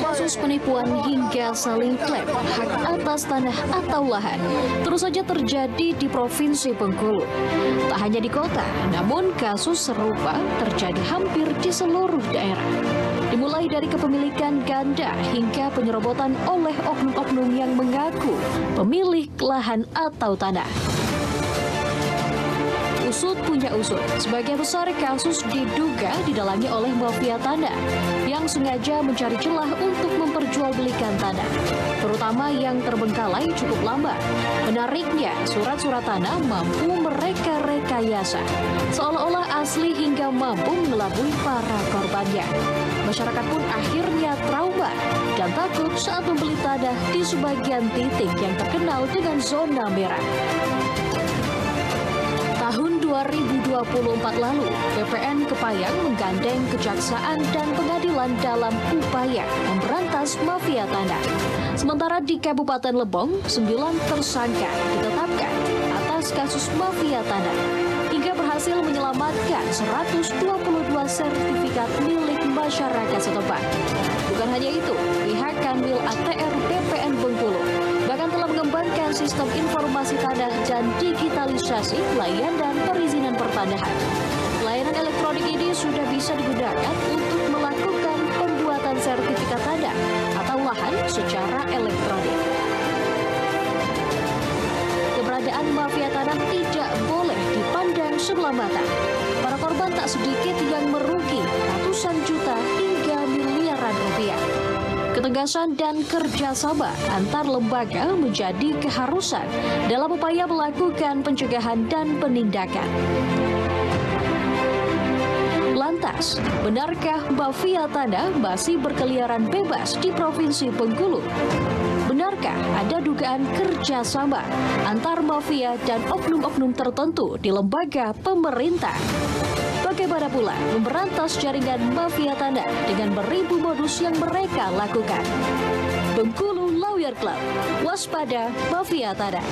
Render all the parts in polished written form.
Kasus penipuan hingga saling klaim hak atas tanah atau lahan terus saja terjadi di Provinsi Bengkulu. Tak hanya di kota, namun kasus serupa terjadi hampir di seluruh daerah. Dimulai dari kepemilikan ganda hingga penyerobotan oleh oknum-oknum yang mengaku pemilik lahan atau tanah. Usut punya usut, sebagian besar kasus diduga didalangi oleh mafia tanah yang sengaja mencari celah untuk memperjualbelikan tanah, terutama yang terbengkalai cukup lama. Menariknya, surat-surat tanah mampu mereka rekayasa, seolah-olah asli hingga mampu mengelabui para korbannya. Masyarakat pun akhirnya trauma dan takut saat membeli tanah di sebagian titik yang terkenal dengan zona merah. Tahun 2024 lalu, BPN Kepayang menggandeng kejaksaan dan pengadilan dalam upaya memberantas mafia tanah. Sementara di Kabupaten Lebong, 9 tersangka ditetapkan atas kasus mafia tanah hingga berhasil menyelamatkan 122 sertifikat milik masyarakat setempat. Bukan hanya itu, pihak Kanwil ATR BPN Bengkulu bahkan telah mengembangkan sistem informasi tanah dan digitalisasi pelayanan dan perizinan pertanahan. Layanan elektronik ini sudah bisa digunakan untuk melakukan pembuatan sertifikat tanah atau lahan secara elektronik. Keberadaan mafia tanah tidak boleh dipandang sebelah mata. Para korban tak sedikit yang merugi ratusan juta hingga miliaran rupiah. Ketegasan dan kerjasama antar lembaga menjadi keharusan dalam upaya melakukan pencegahan dan penindakan. Lantas, benarkah mafia tanah masih berkeliaran bebas di Provinsi Bengkulu? Benarkah ada dugaan kerjasama antar mafia dan oknum-oknum tertentu di lembaga pemerintah? Bagaimana pula memberantas jaringan mafia tanah dengan beribu modus yang mereka lakukan? Bengkulu Lawyer Club, waspada mafia tanah.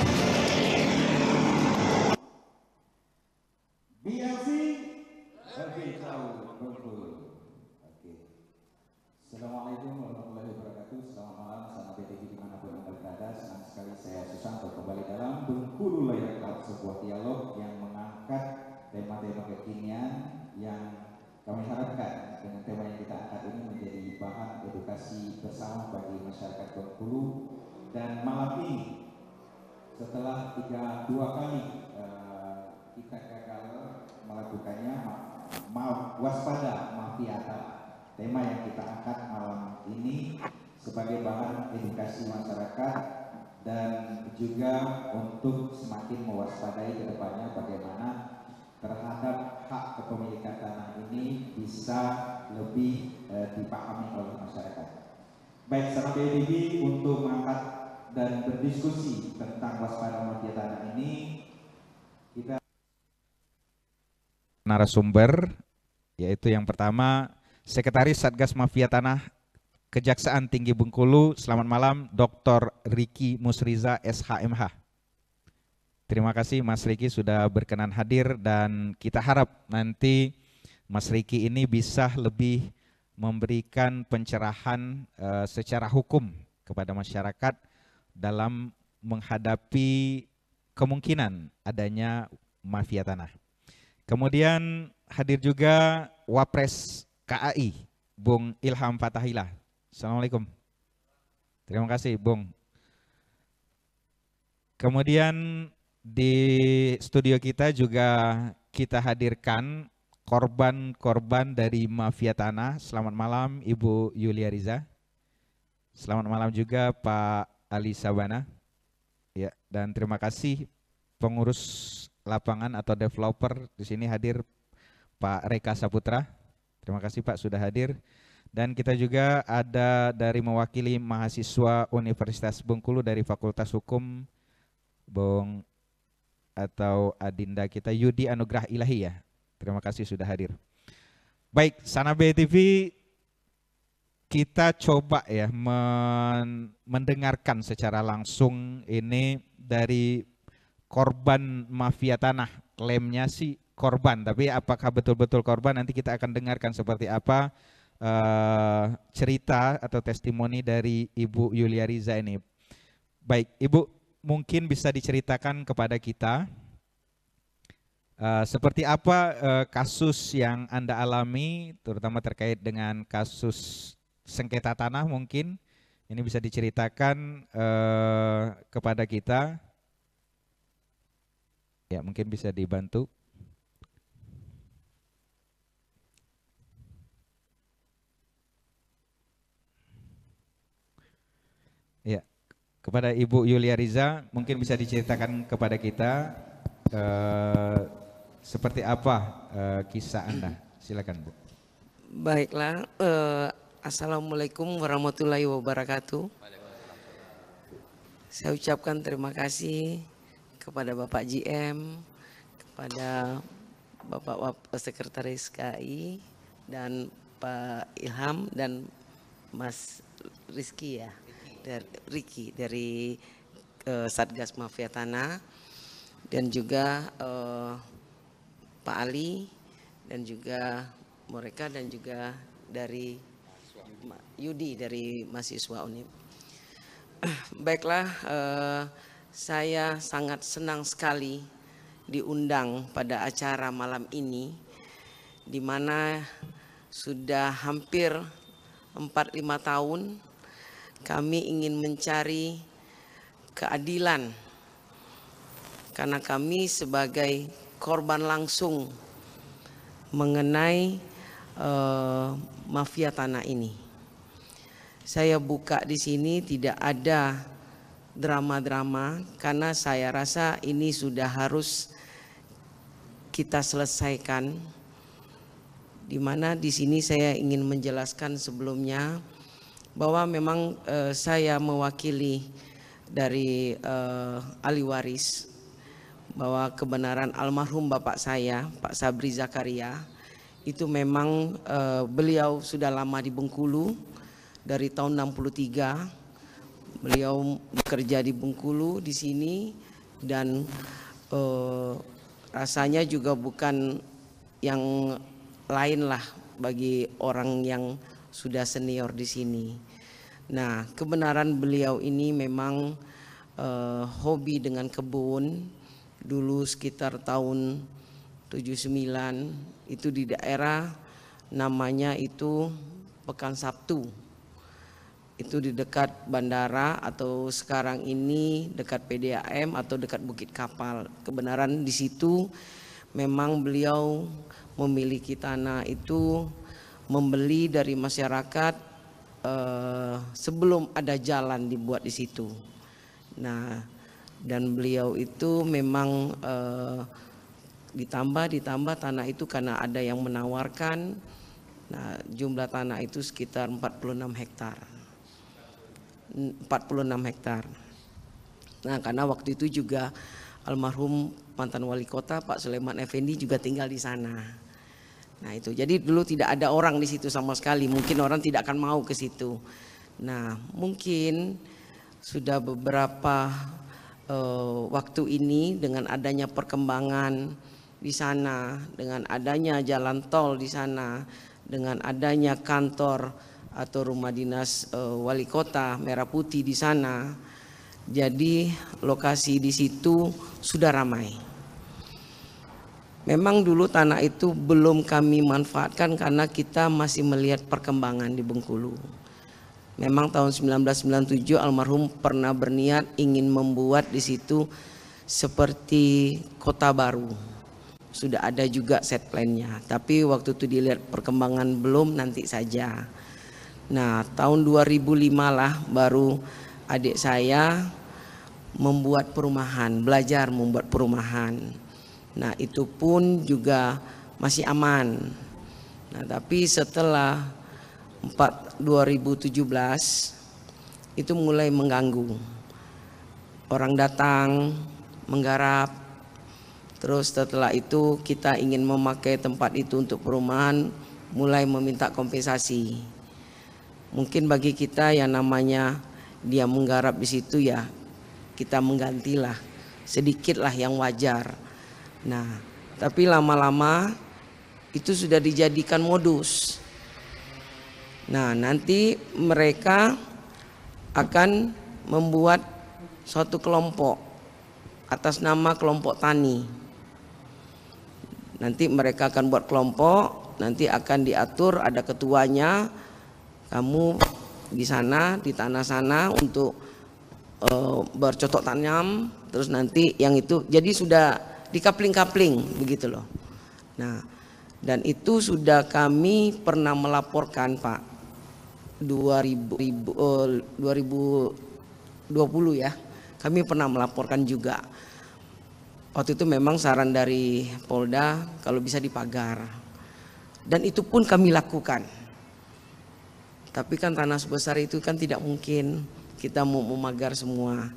BLC lebih tahu Bengkulu. Oke. Assalamualaikum warahmatullahi wabarakatuh. Selamat malam, sahabat BTV dimanapun Anda berada. Senang sekali saya Susanto kembali dalam Bengkulu Lawyer Club, sebuah dialog yang mengangkat tema-tema kekinian yang kami harapkan dengan tema yang kita angkat ini menjadi bahan edukasi bersama bagi masyarakat Bengkulu. Dan malam ini setelah dua kali kita gagal melakukannya, waspada mafia tanah, tema yang kita angkat malam ini sebagai bahan edukasi masyarakat dan juga untuk semakin mewaspadai ke depannya bagaimana terhadap hak kepemilikan tanah ini bisa lebih dipahami oleh masyarakat. Baik, sahabat BTV, untuk mengangkat dan berdiskusi tentang waspada mafia tanah ini, kita narasumber, yaitu yang pertama Sekretaris Satgas Mafia Tanah Kejaksaan Tinggi Bengkulu. Selamat malam, Dr. Riki Musriza, SHMH. Terima kasih Mas Riki sudah berkenan hadir, dan kita harap nanti Mas Riki ini bisa lebih memberikan pencerahan secara hukum kepada masyarakat dalam menghadapi kemungkinan adanya mafia tanah. Kemudian hadir juga Wapres KAI, Bung Ilham Fathahilah. Assalamualaikum. Terima kasih Bung. Kemudian di studio kita juga kita hadirkan korban-korban dari mafia tanah. Selamat malam Ibu Yulia Riza. Selamat malam juga Pak Ali Sabana. Ya, dan terima kasih pengurus lapangan atau developer di sini hadir Pak Reka Saputra. Terima kasih Pak sudah hadir. Dan kita juga ada dari mewakili mahasiswa Universitas Bengkulu dari Fakultas Hukum, Bung atau Adinda kita Yudi Anugrah Ilahi ya. Terima kasih sudah hadir. Baik, Sana BTV, kita coba ya mendengarkan secara langsung ini dari korban mafia tanah. Klaimnya sih korban, tapi apakah betul-betul korban nanti kita akan dengarkan seperti apa cerita atau testimoni dari Ibu Yulia Riza ini. Baik, Ibu mungkin bisa diceritakan kepada kita seperti apa kasus yang Anda alami, terutama terkait dengan kasus sengketa tanah mungkin. Ini bisa diceritakan kepada kita. Ya, mungkin bisa dibantu. Ya, kepada Ibu Yulia Riza, mungkin bisa diceritakan kepada kita seperti apa kisah Anda. Silakan, Bu. Baiklah, Assalamualaikum warahmatullahi wabarakatuh. Saya ucapkan terima kasih kepada Bapak GM, kepada Bapak Sekretaris KI, dan Pak Ilham dan Mas Rizky ya, dari Riki dari Satgas Mafia Tanah, dan juga Pak Ali dan juga mereka, dan juga dari Yudi dari mahasiswa UNIP. Baiklah, saya sangat senang sekali diundang pada acara malam ini, di mana sudah hampir 4-5 tahun kami ingin mencari keadilan, karena kami sebagai korban langsung mengenai mafia tanah ini. Saya buka di sini tidak ada drama-drama, karena saya rasa ini sudah harus kita selesaikan. Di mana di sini saya ingin menjelaskan sebelumnya bahwa memang saya mewakili dari ahli waris, bahwa kebenaran almarhum bapak saya, Pak Sabri Zakaria, itu memang beliau sudah lama di Bengkulu. Dari tahun 63 beliau bekerja di Bengkulu di sini, dan rasanya juga bukan yang lain lah bagi orang yang sudah senior di sini. Nah, kebenaran beliau ini memang hobi dengan kebun. Dulu sekitar tahun 79 itu di daerah namanya itu Pekan Sabtu. Itu di dekat bandara, atau sekarang ini dekat PDAM atau dekat Bukit Kapal. Kebenaran di situ memang beliau memiliki tanah itu, membeli dari masyarakat sebelum ada jalan dibuat di situ. Nah, dan beliau itu memang ditambah tanah itu karena ada yang menawarkan. Nah, jumlah tanah itu sekitar 46 hektar. Nah, karena waktu itu juga almarhum mantan wali kota Pak Sulaiman Effendi juga tinggal di sana. Nah, itu jadi dulu tidak ada orang di situ sama sekali. Mungkin orang tidak akan mau ke situ. Nah, mungkin sudah beberapa waktu ini dengan adanya perkembangan di sana, dengan adanya jalan tol di sana, dengan adanya kantor atau rumah dinas wali kota Merah Putih di sana, jadi lokasi di situ sudah ramai. Memang dulu tanah itu belum kami manfaatkan karena kita masih melihat perkembangan di Bengkulu. Memang tahun 1997 almarhum pernah berniat ingin membuat di situ seperti kota baru. Sudah ada juga set plan-nya, tapi waktu itu dilihat perkembangan belum, nanti saja. Nah, tahun 2005 lah baru adik saya membuat perumahan, belajar membuat perumahan. Nah, itu pun juga masih aman. Nah, tapi setelah 2017 itu mulai mengganggu. Orang datang menggarap. Terus setelah itu kita ingin memakai tempat itu untuk perumahan, mulai meminta kompensasi. Mungkin bagi kita yang namanya dia menggarap di situ, ya kita menggantilah sedikitlah yang wajar. Nah, tapi lama-lama itu sudah dijadikan modus. Nah, nanti mereka akan membuat suatu kelompok atas nama kelompok tani. Nanti mereka akan buat kelompok, nanti akan diatur, ada ketuanya. Kamu di sana, di tanah sana untuk bercocok tanam, terus nanti yang itu jadi sudah dikapling-kapling begitu loh. Nah, dan itu sudah kami pernah melaporkan Pak 2020 ya, kami pernah melaporkan juga. Waktu itu memang saran dari Polda kalau bisa dipagar, dan itu pun kami lakukan. Tapi kan tanah sebesar itu kan tidak mungkin kita mau memagar semua.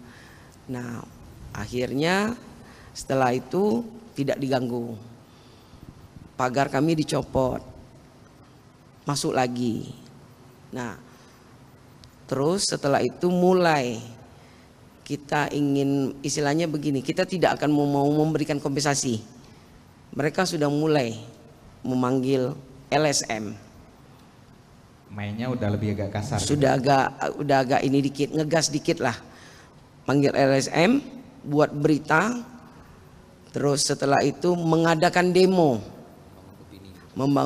Nah, akhirnya setelah itu tidak diganggu, pagar kami dicopot, masuk lagi. Nah, terus setelah itu mulai kita ingin, istilahnya begini, kita tidak akan mau memberikan kompensasi. Mereka sudah mulai memanggil LSM. Mainnya udah lebih agak kasar. Udah agak ini dikit, ngegas dikit lah. Panggil LSM, buat berita. Terus setelah itu mengadakan demo,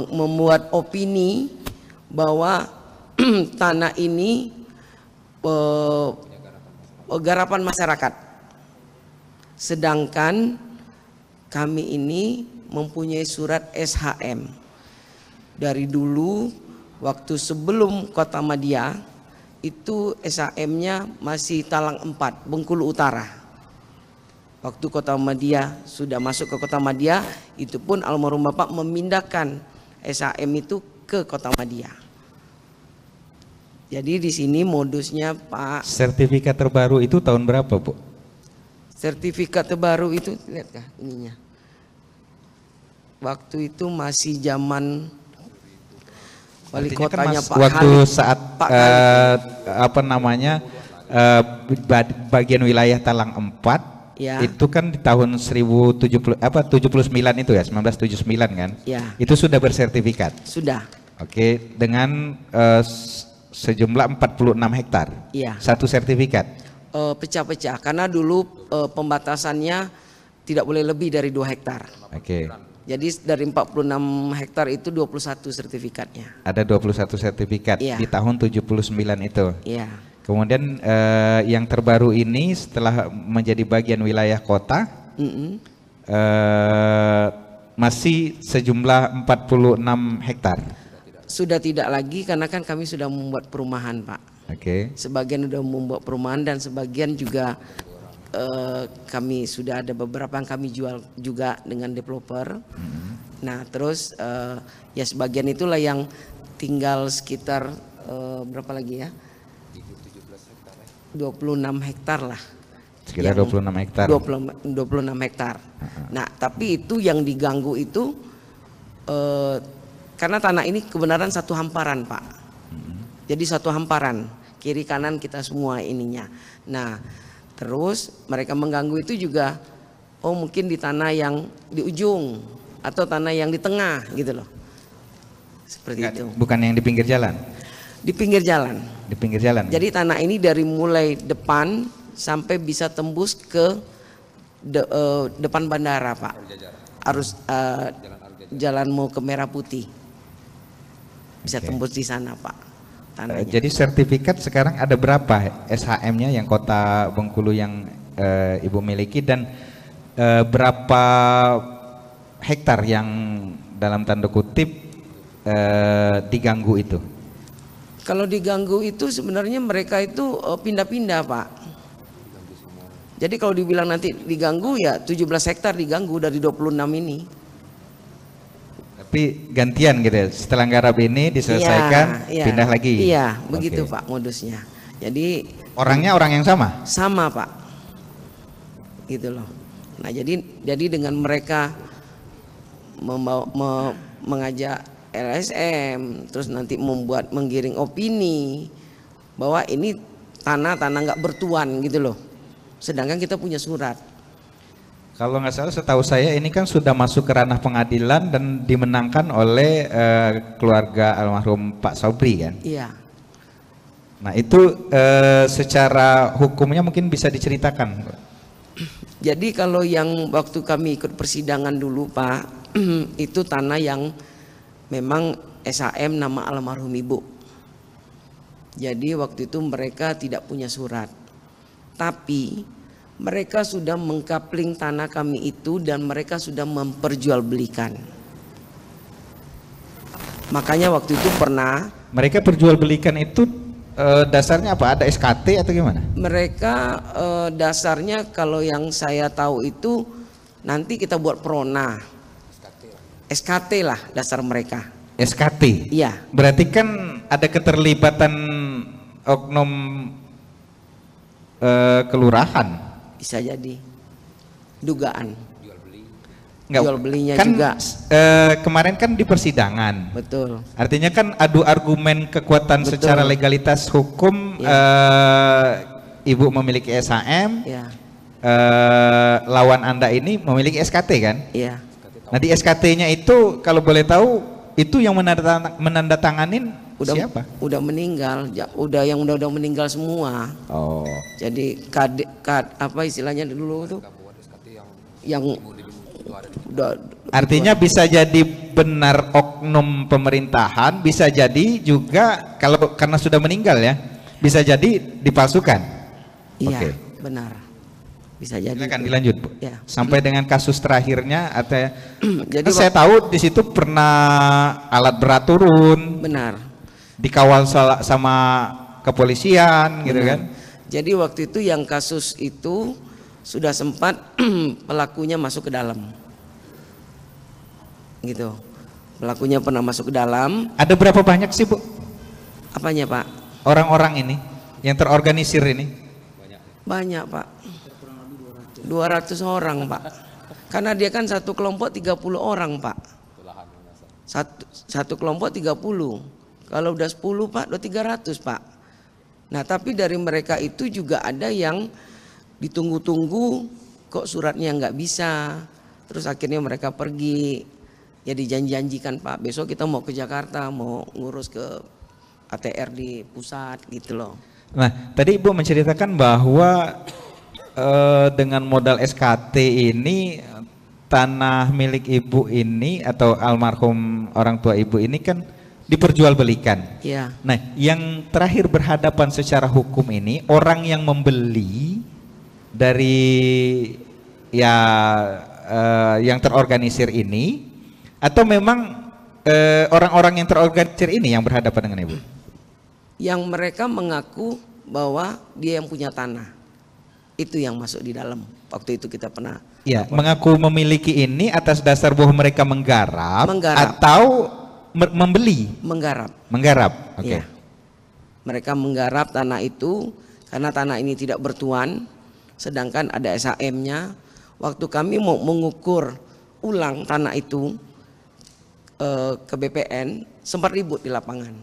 membuat opini bahwa tanah ini garapan masyarakat. Sedangkan kami ini mempunyai surat SHM. Dari dulu waktu sebelum Kota Madia itu SHM-nya masih Talang 4, Bengkulu Utara. Waktu Kota Madia sudah masuk ke Kota Madia, itu pun almarhum Bapak memindahkan SHM itu ke Kota Madia. Jadi di sini modusnya Pak. Sertifikat terbaru itu tahun berapa, Bu? Sertifikat terbaru itu lihat kah ininya. Waktu itu masih zaman wali kotanya kan Pak waktu Khalid, saat Pak Khalid. Bagian wilayah Talang 4 Ya. itu kan di tahun 79 itu ya, 1979 kan? Ya. Itu sudah bersertifikat. Sudah. Oke, dengan sejumlah 46 hektar. Iya. Satu sertifikat. Pecah-pecah karena dulu pembatasannya tidak boleh lebih dari 2 hektar. Oke. Jadi dari 46 hektar itu 21 sertifikatnya. Ada 21 sertifikat Iya. di tahun 79 itu. Iya. Kemudian yang terbaru ini setelah menjadi bagian wilayah kota masih sejumlah 46 hektar. Sudah tidak lagi karena kan kami sudah membuat perumahan Pak. Oke. Sebagian sudah membuat perumahan dan sebagian juga kami sudah ada beberapa yang kami jual juga dengan developer. Nah terus ya sebagian itulah yang tinggal sekitar berapa lagi ya? 26 hektar lah. Sekitar 26 hektar. 26 hektar. Nah tapi itu yang diganggu itu karena tanah ini kebenaran satu hamparan Pak. Jadi satu hamparan, kiri kanan kita semua ininya. Nah terus mereka mengganggu itu juga, oh mungkin di tanah yang di ujung atau tanah yang di tengah gitu loh. Seperti itu. Bukan yang di pinggir jalan. Di pinggir jalan. Di pinggir jalan. Jadi tanah ini dari mulai depan sampai bisa tembus ke depan bandara Pak. Harus jalan mau ke Merah Putih. Bisa tembus di sana Pak. Jadi sertifikat sekarang ada berapa SHM-nya yang Kota Bengkulu yang Ibu miliki, dan berapa hektar yang dalam tanda kutip diganggu itu? Kalau diganggu itu sebenarnya mereka itu pindah-pindah Pak. Jadi kalau dibilang nanti diganggu ya 17 hektar diganggu dari 26 ini. Tapi gantian gitu ya, setelah garap ini diselesaikan iya, pindah lagi. Iya begitu Oke. Pak modusnya. Jadi orangnya orang yang sama? Sama Pak. Gitu loh. Nah jadi dengan mereka mengajak LSM, terus nanti menggiring opini bahwa ini tanah nggak bertuan gitu loh. Sedangkan kita punya surat. Kalau nggak salah setahu saya ini kan sudah masuk ke ranah pengadilan dan dimenangkan oleh keluarga almarhum Pak Sobri kan? Iya. Nah itu secara hukumnya mungkin bisa diceritakan. Jadi kalau yang waktu kami ikut persidangan dulu Pak, itu tanah yang memang SHM nama almarhum ibu. Jadi waktu itu mereka tidak punya surat. Tapi mereka sudah mengkapling tanah kami itu dan mereka sudah memperjualbelikan. Makanya waktu itu pernah. Mereka perjualbelikan itu dasarnya apa? Ada SKT atau gimana? Mereka dasarnya kalau yang saya tahu itu nanti kita buat prona. SKT lah dasar mereka. SKT? Iya. Berarti kan ada keterlibatan oknum kelurahan. Bisa jadi dugaan Nggak, jual belinya kan, juga. Kemarin kan di persidangan. Betul. Artinya kan adu argumen kekuatan Betul. secara legalitas hukum. Ya. Ibu memiliki SHM, Ya. lawan Anda ini memiliki SKT kan? Iya. Nah di SKT-nya itu kalau boleh tahu itu yang menandatanganin siapa? Udah meninggal, yang udah meninggal semua. Oh. Jadi apa istilahnya dulu tuh? Yang udah. Artinya bisa jadi benar oknum pemerintahan, bisa jadi juga kalau karena sudah meninggal ya, bisa jadi dipalsukan. Iya, Oke. benar. Bisa jadi. Silakan dilanjut, Bu. Ya. Sampai dengan kasus terakhirnya atau Jadi saya tahu di situ pernah alat berat turun, benar. dikawal sama kepolisian gitu Benar. kan. Jadi waktu itu yang kasus itu sudah sempat pelakunya masuk ke dalam. Gitu. Pelakunya pernah masuk ke dalam. Ada berapa banyak sih, Bu? Apanya, Pak? Orang-orang ini yang terorganisir ini? Banyak, Pak. 200 orang, Pak. Karena dia kan satu kelompok 30 orang, Pak. Satu kelompok 30. Kalau udah 10 Pak, udah 300 Pak. Nah tapi dari mereka itu juga ada yang ditunggu-tunggu kok suratnya nggak bisa. Terus akhirnya mereka pergi. Ya dijanjikan Pak, besok kita mau ke Jakarta, mau ngurus ke ATR di pusat gitu loh. Nah tadi Ibu menceritakan bahwa dengan modal SKT ini tanah milik Ibu ini atau almarhum orang tua Ibu ini kan diperjualbelikan. Iya. Nah, yang terakhir berhadapan secara hukum ini orang yang membeli dari ya yang terorganisir ini atau memang orang-orang yang terorganisir ini yang berhadapan dengan Ibu? Yang mereka mengaku bahwa dia yang punya tanah. Itu yang masuk di dalam. Waktu itu kita pernah. Ya, mengaku memiliki ini atas dasar bahwa mereka menggarap. Atau membeli? Menggarap. Oke. Ya. Mereka menggarap tanah itu karena tanah ini tidak bertuan, sedangkan ada SHM-nya. Waktu kami mau mengukur ulang tanah itu ke BPN, sempat ribut di lapangan.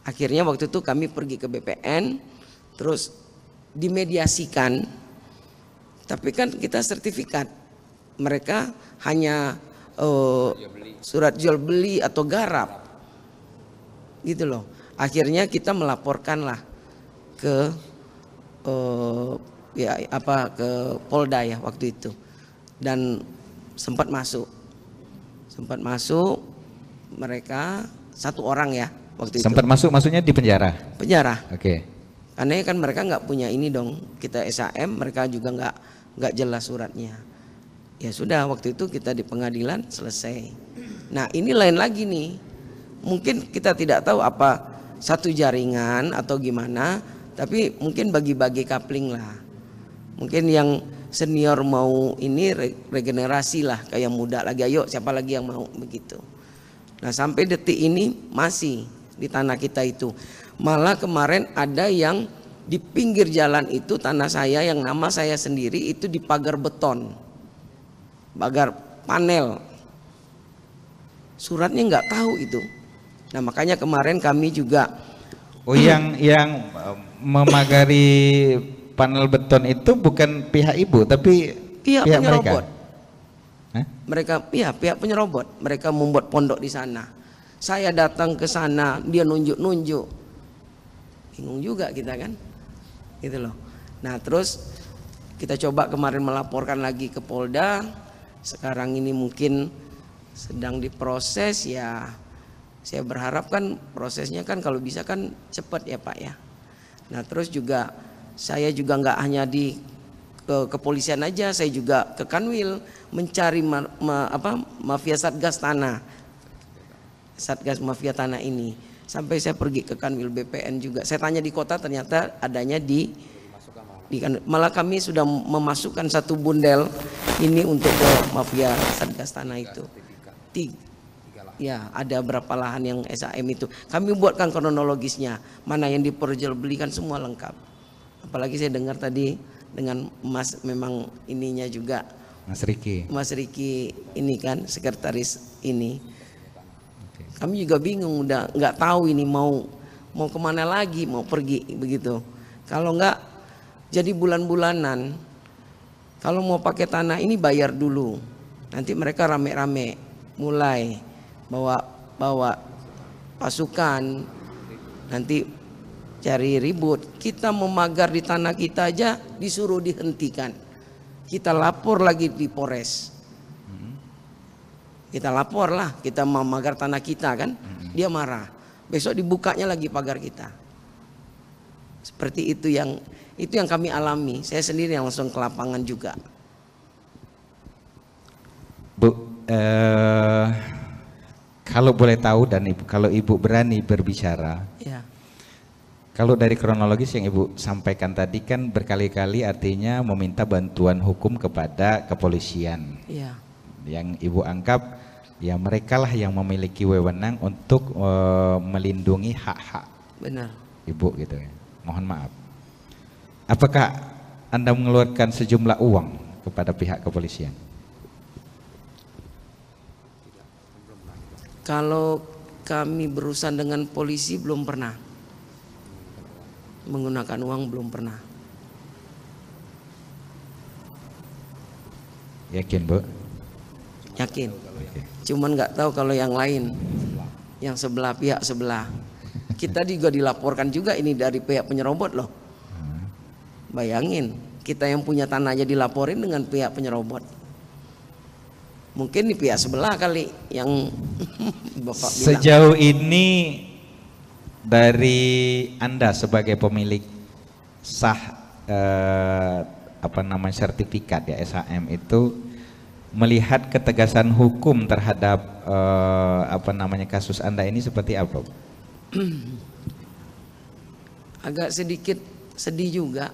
Akhirnya waktu itu kami pergi ke BPN, terus dimediasikan. Tapi kan kita sertifikat, mereka hanya surat jual beli atau garap gitu loh. Akhirnya kita melaporkanlah ke ke Polda ya waktu itu, dan sempat masuk mereka satu orang ya waktu sempat itu. Masuk maksudnya di penjara? Oke. Karena kan mereka nggak punya ini dong, kita SHM, mereka juga nggak jelas suratnya. Ya sudah, waktu itu kita di pengadilan selesai. Nah ini lain lagi nih, mungkin kita tidak tahu apa satu jaringan atau gimana, tapi mungkin bagi-bagi kapling lah. Mungkin yang senior mau ini regenerasi lah, kayak muda lagi, ayo siapa lagi yang mau begitu. Nah sampai detik ini masih di tanah kita itu. Malah kemarin ada yang di pinggir jalan itu tanah saya yang nama saya sendiri itu di pagar beton, pagar panel, suratnya nggak tahu itu. Nah makanya kemarin kami juga yang memagari panel beton itu bukan pihak Ibu tapi Pihak Pihak penyerobot. Hah? Mereka, iya, pihak penyerobot. Mereka membuat pondok di sana. Saya datang ke sana, dia nunjuk-nunjuk. Bingung juga kita kan, gitu loh. Nah terus kita coba kemarin melaporkan lagi ke Polda. Sekarang ini mungkin sedang diproses ya. Saya berharap kan prosesnya kan kalau bisa kan cepat ya Pak ya. Nah terus juga saya juga nggak hanya di kepolisian aja, saya juga ke Kanwil mencari mafia satgas tanah, satgas mafia tanah ini. Sampai saya pergi ke Kanwil BPN juga. Saya tanya di kota, ternyata adanya di malah kami sudah memasukkan satu bundel ini untuk ke mafia satgas tanah itu. Ya ada berapa lahan yang SAM itu. Kami buatkan kronologisnya, mana yang diperjualbelikan semua lengkap. Apalagi saya dengar tadi dengan Mas, memang ininya juga Mas Riki. Mas Riki ini kan sekretaris ini. Kami juga bingung, udah nggak tahu ini mau kemana lagi, mau pergi begitu. Kalau nggak jadi bulan-bulanan. Kalau mau pakai tanah ini bayar dulu. Nanti mereka rame-rame mulai bawa pasukan, nanti cari ribut. Kita memagar di tanah kita aja disuruh dihentikan. Kita lapor lagi di Polres. Kita lapor lah, kita memagar tanah kita kan, dia marah. Besok dibukanya lagi pagar kita. Seperti itu yang kami alami. Saya sendiri yang langsung ke lapangan juga. Bu, kalau boleh tahu dan kalau Ibu berani berbicara, Ya. kalau dari kronologis yang Ibu sampaikan tadi kan berkali-kali artinya meminta bantuan hukum kepada kepolisian. Iya. Yang Ibu anggap ya mereka lah yang memiliki wewenang untuk melindungi hak-hak Benar. Ibu gitu ya. Mohon maaf. Apakah Anda mengeluarkan sejumlah uang kepada pihak kepolisian? Kalau kami berurusan dengan polisi belum pernah. Menggunakan uang belum pernah. Yakin, Bu? Yakin. Oke. Cuman nggak tahu kalau yang lain, yang sebelah, pihak sebelah. Kita juga dilaporkan juga ini dari pihak penyerobot loh. Bayangin, kita yang punya tanah aja dilaporin dengan pihak penyerobot. Mungkin di pihak sebelah kali yang Bapak bilang. Sejauh ini dari Anda sebagai pemilik sah sertifikat ya SHM itu melihat ketegasan hukum terhadap kasus Anda ini seperti apa? Agak sedikit sedih juga.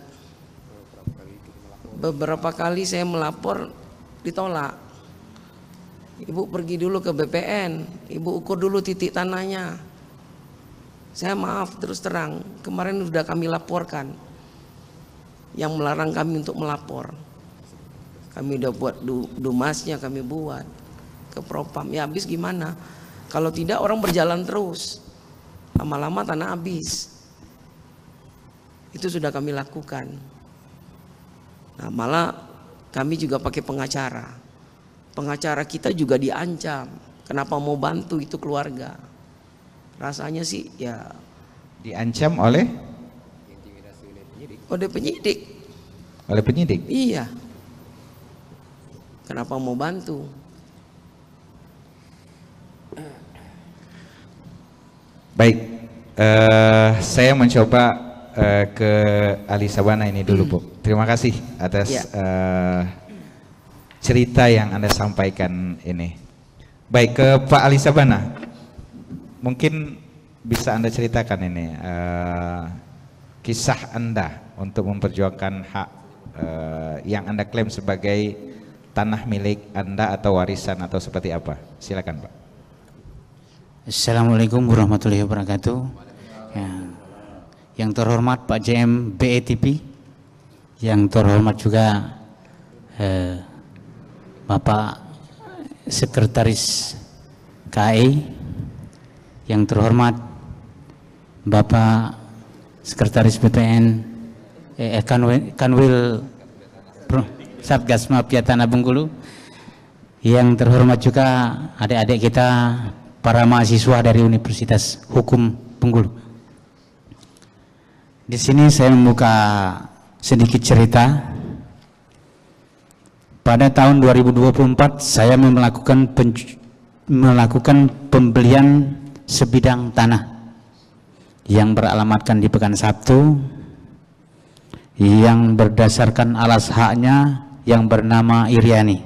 Beberapa kali saya melapor ditolak. Ibu pergi dulu ke BPN, Ibu ukur dulu titik tanahnya. Saya maaf terus terang, kemarin sudah kami laporkan. Yang melarang kami untuk melapor. Kami udah buat dumasnya, kami buat ke Propam. Ya habis gimana? Kalau tidak orang berjalan terus. Lama-lama tanah habis. Itu sudah kami lakukan. Nah, malah kami juga pakai pengacara. Pengacara kita juga diancam. Kenapa mau bantu itu keluarga? Rasanya sih ya Diancam oleh penyidik. oleh penyidik. Iya. Kenapa mau bantu? Baik, saya mencoba ke Ali Sabana ini dulu, Bu. Terima kasih atas Ya. cerita yang Anda sampaikan ini. Baik, ke Pak Ali Sabana, mungkin bisa Anda ceritakan ini kisah Anda untuk memperjuangkan hak yang Anda klaim sebagai tanah milik Anda atau warisan atau seperti apa? Silakan, Pak. Assalamualaikum warahmatullahi wabarakatuh. Ya. Yang terhormat Pak JM BETP, yang terhormat juga Bapak Sekretaris KAI, yang terhormat Bapak Sekretaris BPN Kanwil Satgas Mafia Tanah Bengkulu, yang terhormat juga adik-adik kita para mahasiswa dari Universitas Hukum Bengkulu. Di sini saya membuka sedikit cerita. Pada tahun 2024 saya melakukan pembelian sebidang tanah yang beralamatkan di Pekan Sabtu, yang berdasarkan alas haknya yang bernama Iriani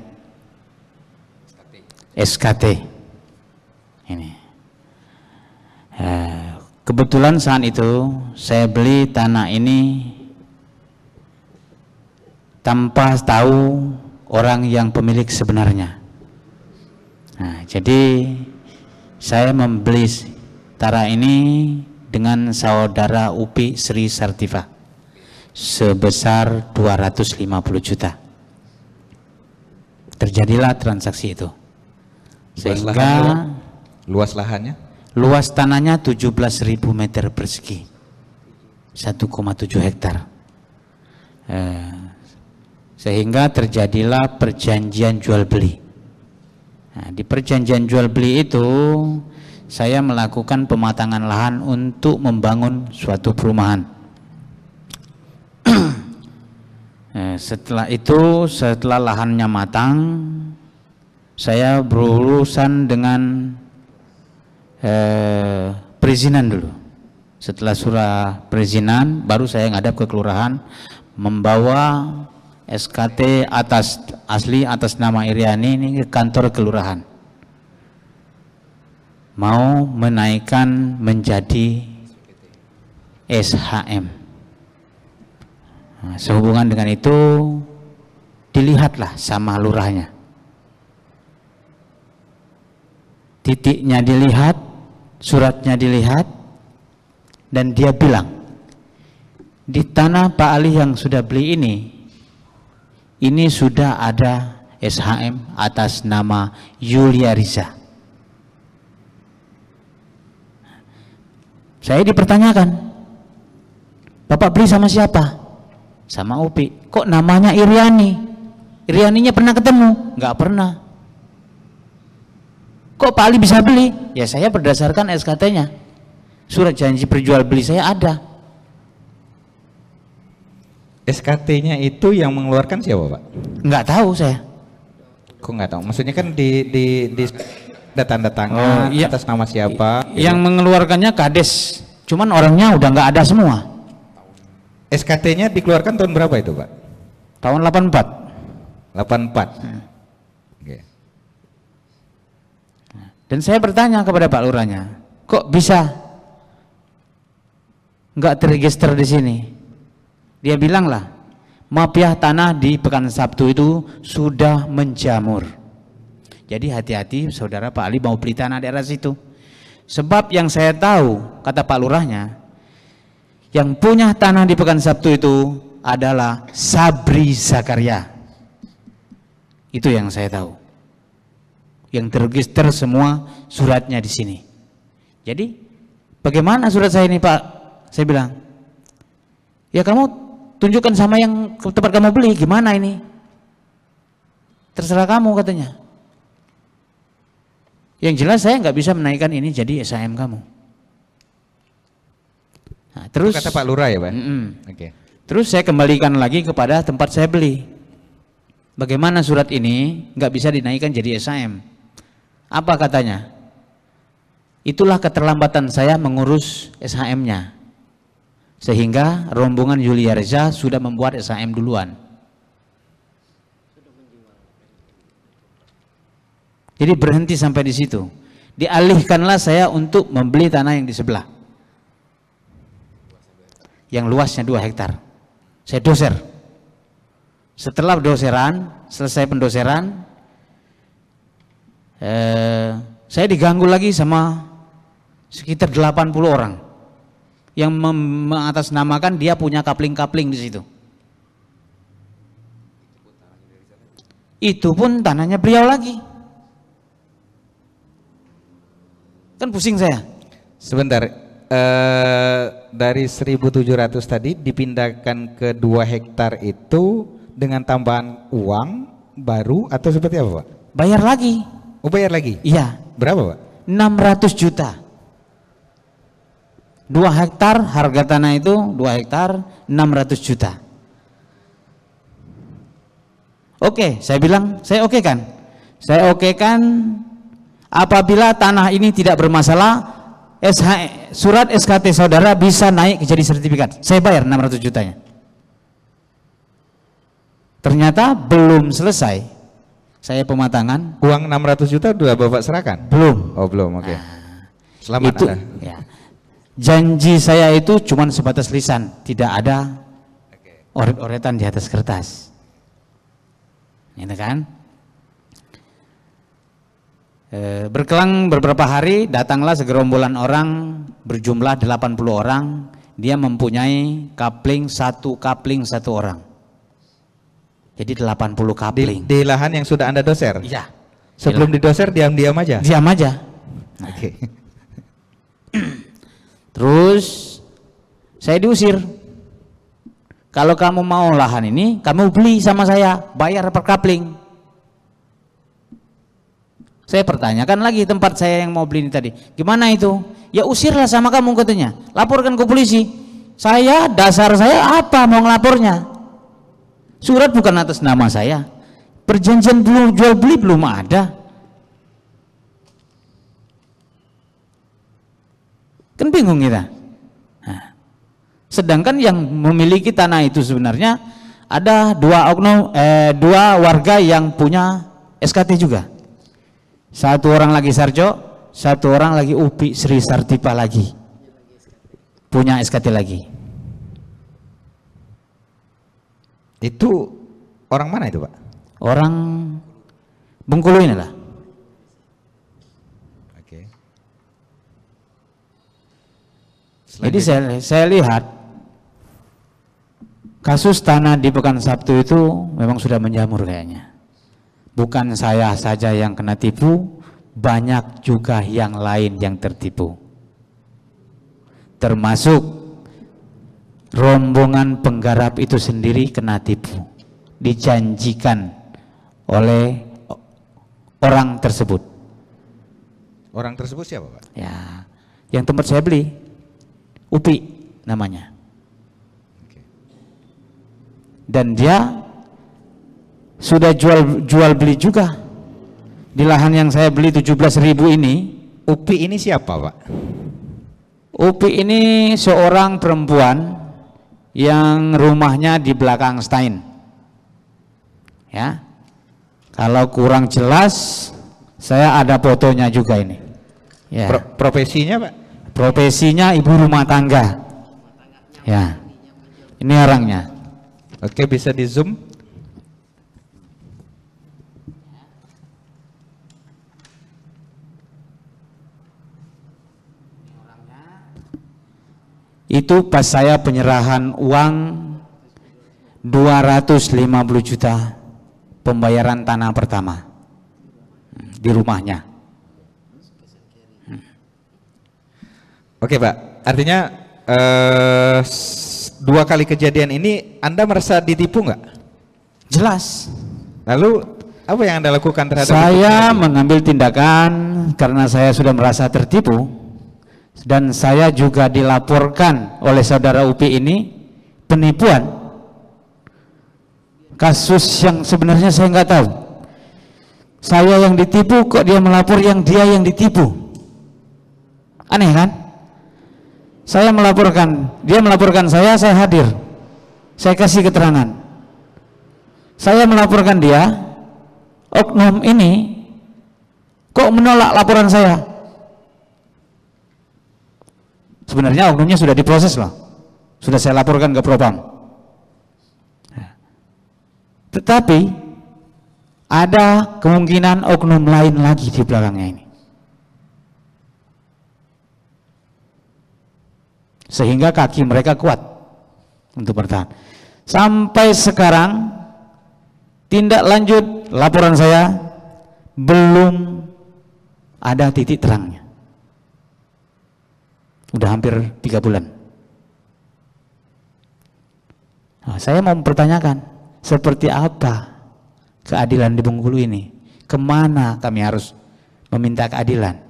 SKT ini. Kebetulan saat itu saya beli tanah ini tanpa tahu orang yang pemilik sebenarnya. Nah, jadi saya membeli tanah ini dengan saudara Upi Sri Sartiva sebesar 250 juta. Terjadilah transaksi itu. Sehingga luas lahannya? Luas tanahnya 17.000 meter persegi, 1,7 hektar. Sehingga terjadilah perjanjian jual beli. Nah, di perjanjian jual beli itu saya melakukan pematangan lahan untuk membangun suatu perumahan. Setelah itu, setelah lahannya matang, saya berurusan dengan perizinan dulu. Setelah surat perizinan, baru saya ngadap ke kelurahan membawa SKT asli atas nama Iriani ini ke kantor kelurahan. Mau menaikkan menjadi SHM. Nah, sehubungan dengan itu dilihatlah sama lurahnya. Titiknya dilihat, suratnya dilihat, dan dia bilang, di tanah Pak Ali yang sudah beli ini sudah ada SHM atas nama Yulia Riza. Saya dipertanyakan, Bapak beli sama siapa? Sama Upi. Kok namanya Iriani? Irianinya pernah ketemu? Nggak pernah. Kok Pak Ali bisa beli? Ya saya berdasarkan SKT-nya. Surat janji perjual beli saya ada. SKT-nya itu yang mengeluarkan siapa, Pak? Nggak tahu saya. Kok nggak tahu? Maksudnya kan di tanda tangan iya. Atas nama siapa? Yang mengeluarkannya Kades, cuman orangnya udah nggak ada semua. SKT-nya dikeluarkan tahun berapa itu, Pak? Tahun 84. 84. Oke. Dan saya bertanya kepada Pak Lurahnya, kok bisa nggak terregister di sini? Dia bilanglah, mafia tanah di Pekan Sabtu itu sudah menjamur. Jadi hati-hati saudara Pak Ali mau beli tanah daerah situ. Sebab yang saya tahu, kata Pak Lurahnya, yang punya tanah di Pekan Sabtu itu adalah Sabri Zakaria. Itu yang saya tahu. Yang terregister semua suratnya di sini. Jadi bagaimana surat saya ini, Pak? Saya bilang, ya kamu tunjukkan sama yang tempat kamu beli, gimana ini? Terserah kamu, katanya. Yang jelas saya nggak bisa menaikkan ini jadi SHM kamu. Nah, terus itu kata Pak Lurah ya, Pak? Okay. Terus saya kembalikan lagi kepada tempat saya beli. Bagaimana surat ini nggak bisa dinaikkan jadi SHM? Apa katanya? Itulah keterlambatan saya mengurus SHM-nya. Sehingga rombongan Yulia Reza sudah membuat SHM duluan. Jadi berhenti sampai di situ. Dialihkanlah saya untuk membeli tanah yang di sebelah. Yang luasnya 2 hektar. Saya doser. Setelah selesai pendoseran, saya diganggu lagi sama sekitar 80 orang yang mengatasnamakan dia punya kapling-kapling di situ. Itu pun tanahnya beliau lagi. Kan pusing saya. Sebentar, dari 1.700 tadi dipindahkan ke 2 hektar itu dengan tambahan uang baru atau seperti apa, Pak? Bayar lagi. Oh, bayar lagi? Iya. Berapa, Pak? 600 juta. 2 hektar harga tanah itu 2 hektar 600 juta. Oke, saya bilang saya oke kan? Saya oke kan apabila tanah ini tidak bermasalah, surat SKT saudara bisa naik jadi sertifikat. Saya bayar 600 jutanya. Ternyata belum selesai. Saya pematangan. Uang 600 juta sudah Bapak serahkan? Belum. Oh, belum. Oke. Selamat Itu, Anda. ya. Janji saya itu cuma sebatas lisan, tidak ada oret-oretan di atas kertas. Gitu kan? Berkelang beberapa hari, datanglah segerombolan orang berjumlah 80 orang. Dia mempunyai kapling satu orang. Jadi 80 kapling. Di lahan yang sudah Anda doser? Iya. Sebelum didoser diam-diam aja? Diam aja. Nah. Oke. Terus saya diusir. Kalau kamu mau lahan ini, kamu beli sama saya, bayar per kapling. Saya pertanyakan lagi tempat saya yang mau beli ini tadi, gimana itu? Ya usirlah sama kamu katanya, laporkan ke polisi. Dasar saya apa mau ngelapornya? Surat bukan atas nama saya, perjanjian belum jual beli belum ada. Kan bingung kita. Nah, sedangkan yang memiliki tanah itu sebenarnya ada dua warga yang punya SKT juga. Satu orang lagi Sarjo, satu orang lagi Upi Sri Sartipa lagi. Punya SKT lagi. Itu orang mana itu, Pak? Orang Bengkulu inilah. Oke. Jadi saya lihat kasus tanah di Pekan Sabtu itu memang sudah menjamur kayaknya. Bukan saya saja yang kena tipu, banyak juga yang lain yang tertipu. Termasuk rombongan penggarap itu sendiri kena tipu. Dijanjikan oleh orang tersebut. Orang tersebut siapa, Pak? Ya, yang tempat saya beli, Upi namanya. Oke. Dan dia sudah jual beli juga di lahan yang saya beli 17.000 ini. Upi ini siapa, Pak? Upi ini seorang perempuan yang rumahnya di belakang Stein. Ya, kalau kurang jelas saya ada fotonya juga ini. Ya. Profesinya, Pak? Profesinya ibu rumah tangga. Ya, ini orangnya. Oke, bisa di zoom. Itu pas saya penyerahan uang 250 juta pembayaran tanah pertama di rumahnya. Oke, Pak. Artinya 2 kali kejadian ini Anda merasa ditipu nggak? Jelas. Lalu apa yang Anda lakukan terhadap Saya mengambil tindakan karena saya sudah merasa tertipu. Dan saya juga dilaporkan oleh saudara Upi ini penipuan, kasus yang sebenarnya saya nggak tahu. Saya yang ditipu kok dia melapor yang dia yang ditipu. Aneh kan? Saya melaporkan, dia melaporkan saya hadir, saya kasih keterangan. Saya melaporkan dia, oknum ini kok menolak laporan saya. Sebenarnya oknumnya sudah diproses loh, sudah saya laporkan ke Propam. Tetapi ada kemungkinan oknum lain lagi di belakangnya ini, sehingga kaki mereka kuat untuk bertahan. Sampai sekarang tindak lanjut laporan saya belum ada titik terangnya. Udah hampir 3 bulan. Nah, saya mau mempertanyakan, seperti apa keadilan di Bengkulu ini? Kemana kami harus meminta keadilan?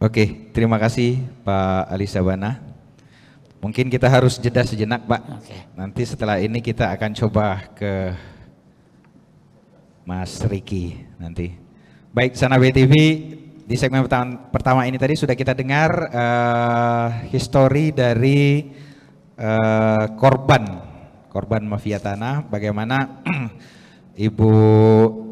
Oke, terima kasih Pak Ali Sabana. Mungkin kita harus jeda sejenak, Pak. Nanti setelah ini kita akan coba ke Mas Riki nanti. Baik, Sana BTV, di segmen pertama ini tadi sudah kita dengar histori dari korban mafia tanah, bagaimana Ibu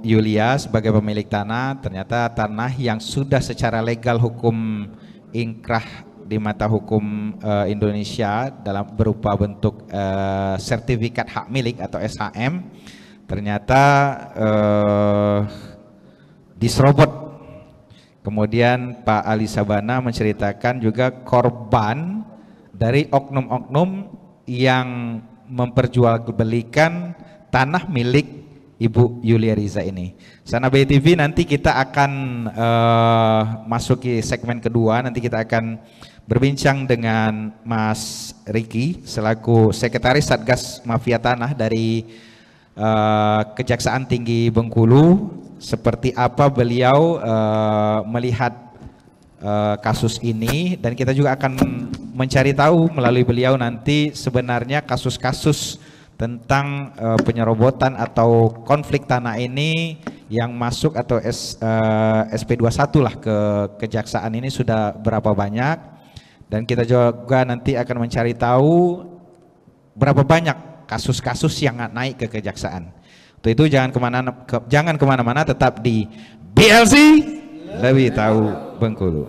Yulia sebagai pemilik tanah, ternyata tanah yang sudah secara legal hukum ingkrah di mata hukum Indonesia dalam berupa bentuk sertifikat hak milik atau SHM, ternyata diserobot. Kemudian Pak Ali Sabana menceritakan juga korban dari oknum-oknum yang memperjualbelikan tanah milik Ibu Yulia Riza ini. Sana BTV, nanti kita akan masuki segmen kedua. Nanti kita akan berbincang dengan Mas Riki selaku Sekretaris Satgas Mafia Tanah dari Kejaksaan Tinggi Bengkulu. Seperti apa beliau melihat kasus ini, dan kita juga akan mencari tahu melalui beliau nanti sebenarnya kasus-kasus tentang penyerobotan atau konflik tanah ini yang masuk atau SP21 lah ke kejaksaan ini sudah berapa banyak, dan kita juga nanti akan mencari tahu berapa banyak kasus-kasus yang naik ke kejaksaan. Untuk itu jangan kemana-mana, tetap di BLC Lebih Tahu Bengkulu.